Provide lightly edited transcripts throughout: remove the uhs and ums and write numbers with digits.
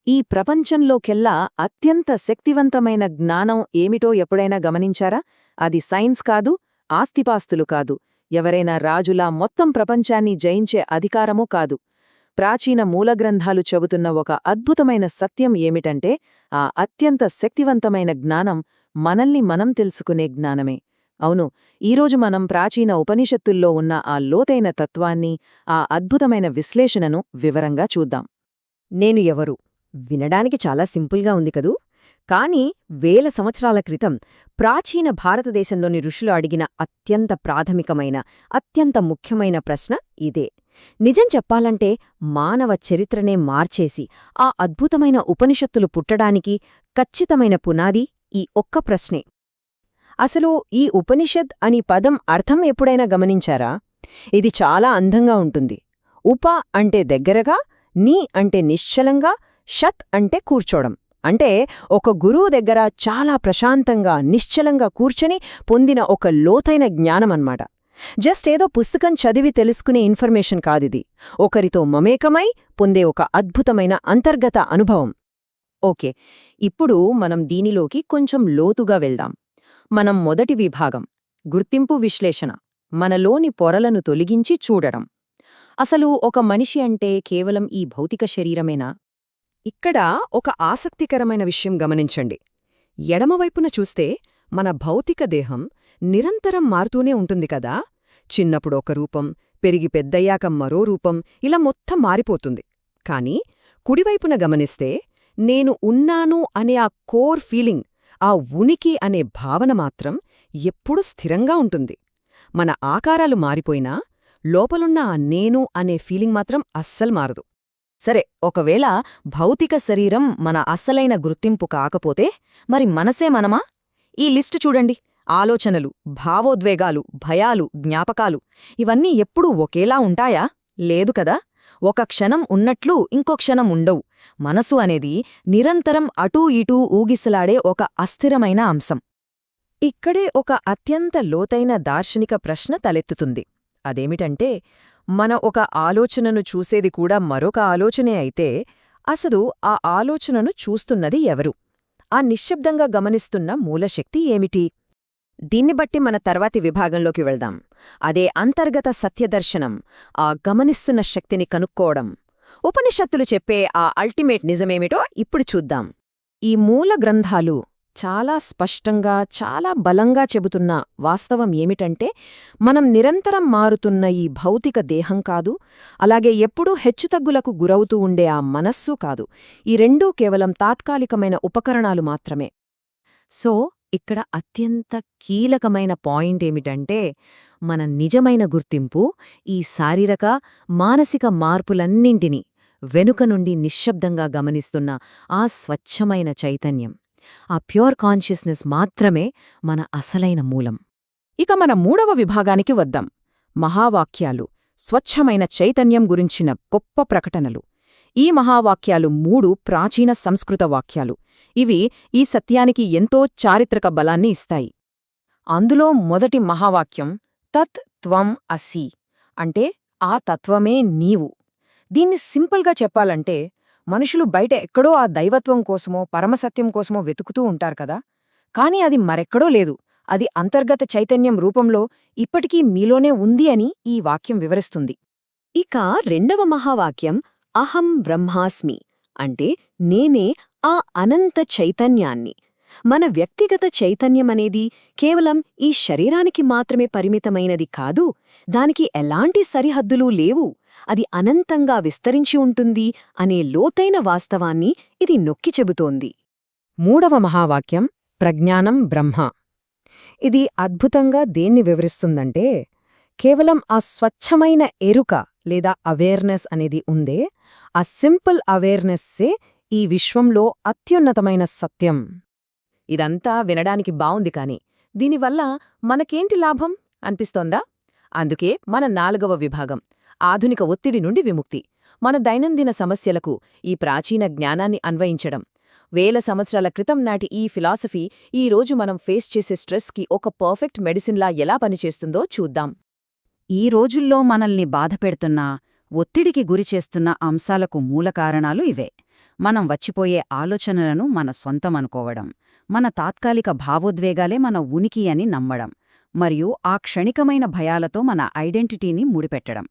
ఈ ప్రపంచంలోకెల్లా అత్యంత శక్తివంతమైన జ్ఞానం ఏమిటో ఎప్పుడైనా గమనించారా? అది సైన్స్ కాదు, ఆస్తిపాస్తులు కాదు, ఎవరైనా రాజులా మొత్తం ప్రపంచాన్ని జయించే అధికారమూ కాదు. ప్రాచీన మూలగ్రంథాలు చెబుతున్న ఒక అద్భుతమైన సత్యం ఏమిటంటే, ఆ అత్యంత శక్తివంతమైన జ్ఞానం మనల్ని మనం తెలుసుకునే జ్ఞానమే. అవును, ఈరోజు మనం ప్రాచీన ఉపనిషత్తుల్లో ఉన్న ఆ లోతైన తత్వాన్ని, ఆ అద్భుతమైన విశ్లేషణను వివరంగా చూద్దాం. నేను ఎవరు వినడానికి చాలా సింపుల్గా ఉంది కదూ. కాని వేల సంవత్సరాల క్రితం ప్రాచీన భారతదేశంలోని ఋషులు అడిగిన అత్యంత ప్రాథమికమైన, అత్యంత ముఖ్యమైన ప్రశ్న ఇదే. నిజం చెప్పాలంటే మానవ చరిత్రనే మార్చేసి ఆ అద్భుతమైన ఉపనిషత్తులు పుట్టడానికి ఖచ్చితమైన పునాది ఈ ఒక్క ప్రశ్నే. అసలు ఈ ఉపనిషద్ అని పదం అర్థం ఎప్పుడైనా గమనించారా? ఇది చాలా అందంగా ఉంటుంది. ఉప అంటే దగ్గరగా, నీ అంటే నిశ్చలంగా, షత్ అంటే కూర్చోడం. అంటే ఒక గురువు దగ్గర చాలా ప్రశాంతంగా, నిశ్చలంగా కూర్చొని పొందిన ఒక లోతైన జ్ఞానమన్మాట. జస్ట్ ఏదో పుస్తకం చదివి తెలుసుకునే ఇన్ఫర్మేషన్ కాదిది. ఒకరితో మమేకమై పొందే ఒక అద్భుతమైన అంతర్గత అనుభవం. ఓకే, ఇప్పుడు మనం దీనిలోకి కొంచెం లోతుగా వెళ్దాం. మనం మొదటి విభాగం, గుర్తింపు విశ్లేషణ, మనలోని పొరలను తొలగించి చూడడం. అసలు ఒక మనిషి అంటే కేవలం ఈ భౌతిక శరీరమేనా? ఇక్కడ ఒక ఆసక్తికరమైన విషయం గమనించండి. ఎడమవైపున చూస్తే మన భౌతిక దేహం నిరంతరం మారుతూనే ఉంటుంది కదా. చిన్నప్పుడు ఒక రూపం, పెరిగి పెద్దయ్యాక మరో రూపం, ఇలా మొత్తం మారిపోతుంది. కాని కుడివైపున గమనిస్తే నేను ఉన్నాను అనే ఆ కోర్ ఫీలింగ్, ఆ ఉనికి అనే భావన మాత్రం ఎప్పుడూ స్థిరంగా ఉంటుంది. మన ఆకారాలు మారిపోయినా లోపలున్న ఆ నేను అనే ఫీలింగ్ మాత్రం అస్సలు మారదు. సరే, ఒకవేళ భౌతిక శరీరం మన అసలైన గుర్తింపు కాకపోతే మరి మనసే మనమా? ఈ లిస్టు చూడండి. ఆలోచనలు, భావోద్వేగాలు, భయాలు, జ్ఞాపకాలు ఇవన్నీ ఎప్పుడూ ఒకేలా ఉంటాయా? లేదు కదా. ఒక క్షణం ఉన్నట్లు ఇంకో క్షణం ఉండవు. మనసు అనేది నిరంతరం అటూ ఇటూ ఊగిసలాడే ఒక అస్థిరమైన అంశం. ఇక్కడే ఒక అత్యంత లోతైన దార్శనిక ప్రశ్న తలెత్తుతుంది. అదేమిటంటే, మన ఒక ఆలోచనను చూసేది కూడా మరొక ఆలోచనే అయితే అసలు ఆ ఆలోచనను చూస్తున్నది ఎవరు? ఆ నిశ్శబ్దంగా గమనిస్తున్న మూలశక్తి ఏమిటి? దీన్ని బట్టి మన తర్వాతి విభాగంలోకి వెళ్దాం. అదే అంతర్గత సత్యదర్శనం, ఆ గమనిస్తున్న శక్తిని కనుక్కోవడం. ఉపనిషత్తులు చెప్పే ఆ అల్టిమేట్ నిజమేమిటో ఇప్పుడు చూద్దాం. ఈ మూల గ్రంథాలు చాలా స్పష్టంగా, చాలా బలంగా చెబుతున్న వాస్తవం ఏమిటంటే, మనం నిరంతరం మారుతున్న ఈ భౌతిక దేహం కాదు, అలాగే ఎప్పుడూ హెచ్చుతగ్గులకు గురవుతూ ఉండే ఆ మనస్సు కాదు. ఈ రెండూ కేవలం తాత్కాలికమైన ఉపకరణాలు మాత్రమే. సో ఇక్కడ అత్యంత కీలకమైన పాయింట్ ఏమిటంటే, మన నిజమైన గుర్తింపు ఈ శారీరక, మానసిక మార్పులన్నింటినీ వెనుక నుండి నిశ్శబ్దంగా గమనిస్తున్న ఆ స్వచ్ఛమైన చైతన్యం, ఆ ప్యూర్ కాన్షియస్నెస్ మాత్రమే మన అసలైన మూలం. ఇక మన మూడవ విభాగానికి వద్దాం. మహావాక్యాలు, స్వచ్ఛమైన చైతన్యం గురించిన గొప్ప ప్రకటనలు. ఈ మహావాక్యాలు 3 ప్రాచీన సంస్కృత వాక్యాలు. ఇవి ఈ సత్యానికి ఎంతో చారిత్రక బలాన్ని ఇస్తాయి. అందులో మొదటి మహావాక్యం తత్ త్వం అసి, అంటే ఆ తత్వమే నీవు. దీన్ని సింపుల్గా చెప్పాలంటే, మనుషులు బయట ఎక్కడో ఆ దైవత్వం కోసమో పరమసత్యం కోసమో వెతుకుతూ ఉంటారు కదా, కాని అది మరెక్కడో లేదు. అది అంతర్గత చైతన్యం రూపంలో ఇప్పటికీ మీలోనే ఉంది అని ఈ వాక్యం వివరిస్తుంది. ఇక రెండవ మహావాక్యం అహం బ్రహ్మాస్మి, అంటే నేనే ఆ అనంత చైతన్యాన్ని. మన వ్యక్తిగత చైతన్యమనేది కేవలం ఈ శరీరానికి మాత్రమే పరిమితమైనది కాదు, దానికి ఎలాంటి సరిహద్దులూ లేవు, అది అనంతంగా విస్తరించి ఉంటుంది అనే లోతైన వాస్తవాన్ని ఇది నొక్కి చెబుతోంది. మూడవ మహావాక్యం ప్రజ్ఞానం బ్రహ్మ. ఇది అద్భుతంగా దేన్ని వివరిస్తుందంటే, కేవలం ఆ స్వచ్ఛమైన ఎరుక లేదా అవేర్నెస్ అనేది ఉందే, ఆ సింపుల్ అవేర్నెస్సే ఈ విశ్వంలో అత్యున్నతమైన సత్యం. ఇదంతా వినడానికి బావుంది కాని దీనివల్ల మనకేంటి లాభం అనిపిస్తోందా? అందుకే మన 4వ విభాగం, ఆధునిక ఒత్తిడి నుండి విముక్తి. మన దైనందిన సమస్యలకు ఈ ప్రాచీన జ్ఞానాన్ని అన్వయించడం. వేల సంవత్సరాల క్రితం నాటి ఈ ఫిలాసఫీ ఈ రోజు మనం ఫేస్ చేసే స్ట్రెస్కి ఒక పర్ఫెక్ట్ మెడిసిన్లా ఎలా పనిచేస్తుందో చూద్దాం. ఈ రోజుల్లో మనల్ని బాధపెడుతున్న ఒత్తిడికి గురిచేస్తున్న అంశాలకు మూల కారణాలు ఇవే. మనం వచ్చిపోయే ఆలోచనలను మన సొంతమనుకోవడం, మన తాత్కాలిక భావోద్వేగాలే మన ఉనికి అని నమ్మడం, మరియు ఆ క్షణికమైన భయాలతో మన ఐడెంటిటీని ముడిపెట్టడం.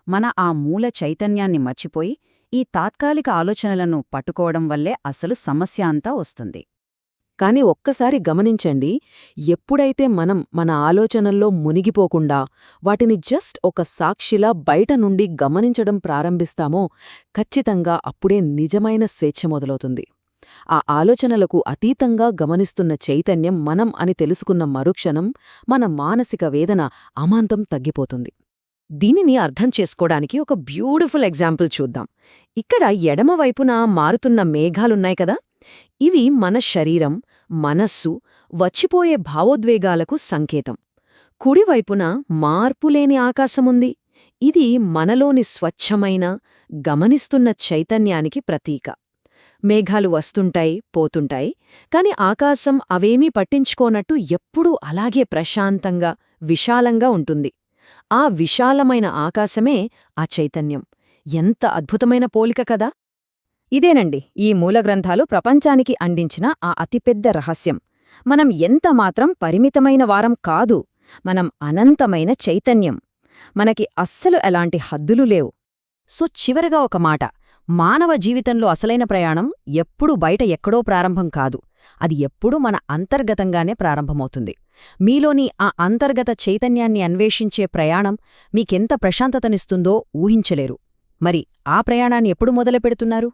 మన ఆ మూల చైతన్యాన్ని మర్చిపోయి ఈ తాత్కాలిక ఆలోచనలను పట్టుకోవడం వల్లే అసలు సమస్య అంతా వస్తుంది. కాని ఒక్కసారి గమనించండి, ఎప్పుడైతే మనం మన ఆలోచనల్లో మునిగిపోకుండా వాటిని జస్ట్ ఒక సాక్షిలా బయట నుండి గమనించడం ప్రారంభిస్తామో ఖచ్చితంగా అప్పుడే నిజమైన స్వేచ్ఛ మొదలవుతుంది. ఆ ఆలోచనలకు అతీతంగా గమనిస్తున్న చైతన్యం మనం అని తెలుసుకున్న మరుక్షణం మన మానసిక వేదన అమాంతం తగ్గిపోతుంది. దీనిని అర్థం చేసుకోవడానికి ఒక బ్యూటిఫుల్ ఎగ్జాంపుల్ చూద్దాం. ఇక్కడ ఎడమవైపున మారుతున్న మేఘాలున్నాయి కదా, ఇవి మన శరీరం, మనస్సు, వచ్చిపోయే భావోద్వేగాలకు సంకేతం. కుడివైపున మార్పులేని ఆకాశముంది. ఇది మనలోని స్వచ్ఛమైన, గమనిస్తున్న చైతన్యానికి ప్రతీక. మేఘాలు వస్తుంటాయి, పోతుంటాయి, కాని ఆకాశం అవేమీ పట్టించుకోనట్టు ఎప్పుడూ అలాగే ప్రశాంతంగా, విశాలంగా ఉంటుంది. ఆ విశాలమైన ఆకాశమే ఆ చైతన్యం. ఎంత అద్భుతమైన పోలిక కదా! ఇదేనండి ఈ మూలగ్రంథాలు ప్రపంచానికి అందించిన ఆ అతిపెద్ద రహస్యం. మనం ఎంతమాత్రం పరిమితమైన వారం కాదు, మనం అనంతమైన చైతన్యం. మనకి అస్సలు ఎలాంటి హద్దులు లేవు. సో చివరగా ఒక మాట, మానవ జీవితంలో అసలైన ప్రయాణం ఎప్పుడూ బయట ఎక్కడో ప్రారంభం కాదు, అది ఎప్పుడూ మన అంతర్గతంగానే ప్రారంభమవుతుంది. మీలోని ఆ అంతర్గత చైతన్యాన్ని అన్వేషించే ప్రయాణం మీకెంత ప్రశాంతతనిస్తుందో ఊహించలేరు. మరి ఆ ప్రయాణాన్ని ఎప్పుడు మొదలుపెడుతున్నారు?